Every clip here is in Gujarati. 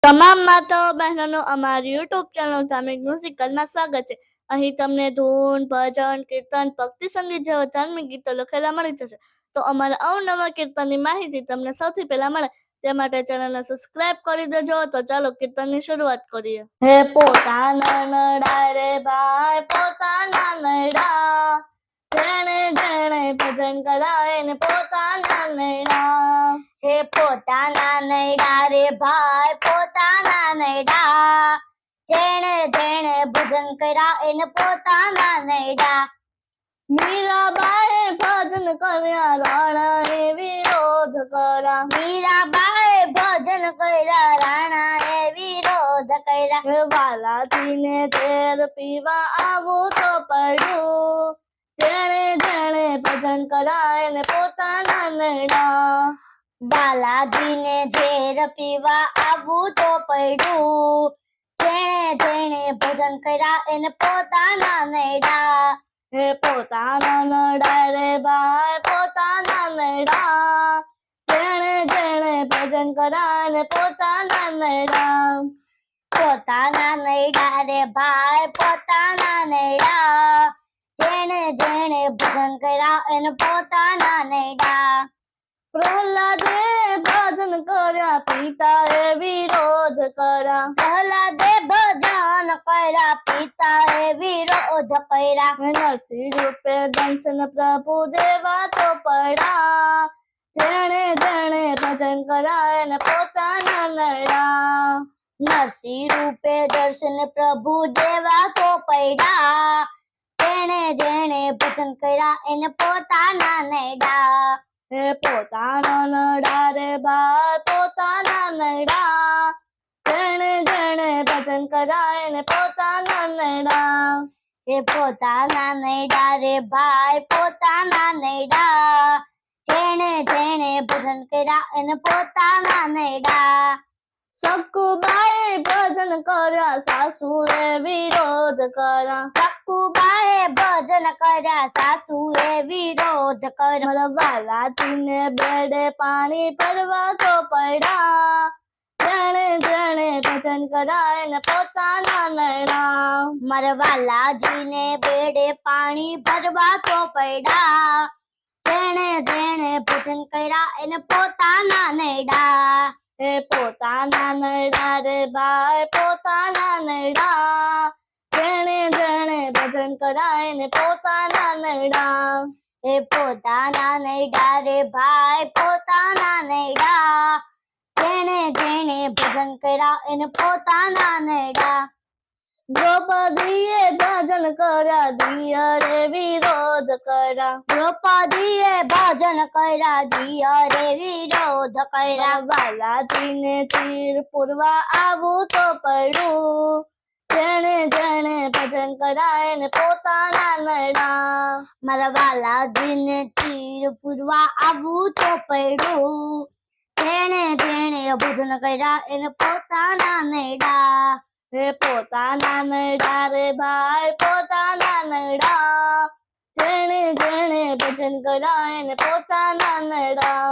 તમામ માતાઓ બહેનોનું અમારી યુટ્યુબ ચેનલ ધાર્મિક મ્યુઝિકલમાં સ્વાગત છે. અહીં તમને ધૂન, ભજન, કીર્તન, ભક્તિ સંગીત જેવા ધાર્મિક ગીતો લખેલા મળી જશે. તો અમારા અવનવા કીર્તનની માહિતી તમને સૌથી પહેલા મળે તે માટે ચેનલને સબસ્ક્રાઇબ કરી દેજો. તો ચાલો કીર્તનની શરૂઆત કરીએ. હે પોતાના નડા રે ભાઈ પોતાના નડા, જેણે જેણે ભજન કરાય ને પોતાના નડા. હે પોતાના નૈડા રે ભાઈ પોતાના નૈડા, જેણે જેણે ભજન કર્યા એને પોતાના નૈડા. મીરાબાએ ભજન કર્યા રાણાએ વિરોધ કર્યા. મીરાબાએ ભજન કર્યા રાણાએ વિરોધ કર્યા. હે વાલાજીને ઝેર પીવા આવું તો પડ્યું, જેણે જેણે ભજન કરાય ને પોતાના નૈડા. બાલાજીને ઝેર પીવા આવું તો પડ્યું, જેણે જેણે ભજન કર્યા એને પોતાના નૈડા. હે પોતાના નડા રે ભાઈ પોતાના નડા, જેણે જેણે ભજન કરાય ને પોતાના નડા. પોતાના નૈડા રે ભાઈ પોતાના નૈડા, જેણે જેણે ભજન કર્યા એને પોતાના નૈડા. પ્રહલાદે ભજન કર્યા પિતાએ વિરોધ કર્યા. પ્રહલાદે ભજન કર્યા પિતાએ વિરોધ કર્યા. નરસિંહ રૂપે દંશન પ્રભુ દેવા તો પડ્યા, જેણે જેણે ભજન કરાય ને પોતાના નડા. નરસિંહ રૂપે દર્શન પ્રભુ દેવા તો પડ્યા, જેણે જેણે ભજન કર્યા એને પોતાના નડા. હે પોતાના નડા રે ભાઈ પોતાના નડા, જેણે જેણે ભજન કરાય ને પોતાના નડા. હે પોતાના નૈડા રે ભાઈ પોતાના નૈડા, જેણે જેણે ભજન કર્યા એને પોતાના નૈડા. સકુબાએ ભજન કર્યા સાસુએ વિરોધ કર્યા. સકુબાએ ભજન કર્યા સાસુએ વિરોધ કર્યા. મારા વાલાજીને બેડે પાણી ભરવા તો પડ્યા, જેણે જેણે ભજન કરાય ને પોતાના નડા. મારા વાલાજીને બેડે પાણી ભરવા તો પડ્યા, જેણે જેણે ભજન કર્યા એને પોતાના નડા. હે પોતાના નડા રે ભાઈ પોતાના નડા, જેણે જેણે ભજન કરાય ને પોતાના નડા. હે પોતાના નૈડા રે ભાઈ પોતાના નૈડા, જેણે જેણે ભજન કર્યા એને પોતાના નૈડા. દ્રૌપદીએ ભજન કર્યા દિયરે વિરોધ કર્યા. દ્રૌપદીએ ભજન કર્યા દિયરે વિરોધ કર્યા. બાલાજીને તીર પૂરવા આવું તો પડ્યું, જેણે જેણે ભજન કરાય ને પોતાના નડા. મારા વાલાજીને તીર પૂરવા આવું તો પડ્યું, જેણે જેણે ભજન કર્યા એને પોતાના નડા. હે પોતાના નડા રે ભાઈ પોતાના નડા, જેણે જેણે ભજન કરાય ને પોતાના નડા.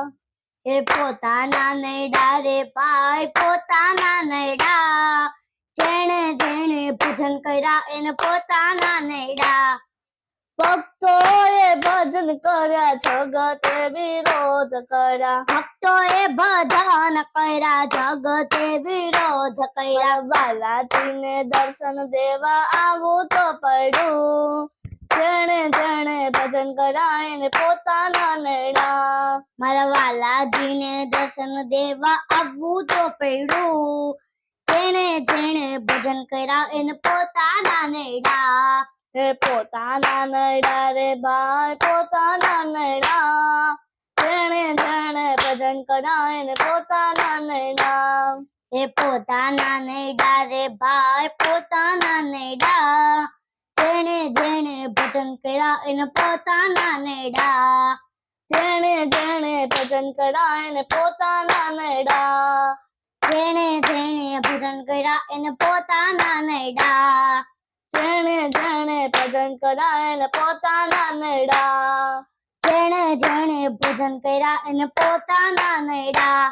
હે પોતાના નૈડા રે ભાઈ પોતાના નૈડા, જેણે જેણે ભજન કર્યા એને પોતાના નૈડા. ભક્તોએ ભજન કર્યા જગતે વિરોધ કર્યા. ભક્તોએ ભજન કર્યા જગતે વિરોધ કર્યા. બાલાજીને દર્શન દેવા આવું તો પડ્યું, જેણે જેણે ભજન કરાય ને પોતાના નડા. મારા વાલાજીને દર્શન દેવા આવવું તો પડ્યું, જેણે જેણે ભજન કર્યા એને પોતાના નડા. હે પોતાના નડા રે ભાઈ પોતાના નડા, જેણે જેણે ભજન કરાય ને પોતાના નડા. હે પોતાના નૈડા રે ભાઈ પોતાના નૈડા, જેણે જેણે ભજન કર્યા એને પોતાના નૈડા. જેણે જેણે ભજન કરાય ને પોતાના નડા. જેણે જેણે ભજન કર્યા એને પોતાના નૈડા. જેણે જેણે ભજન કરાય ને પોતાના નડા. જેણે જેણે ભજન કર્યા એને પોતાના નૈડા.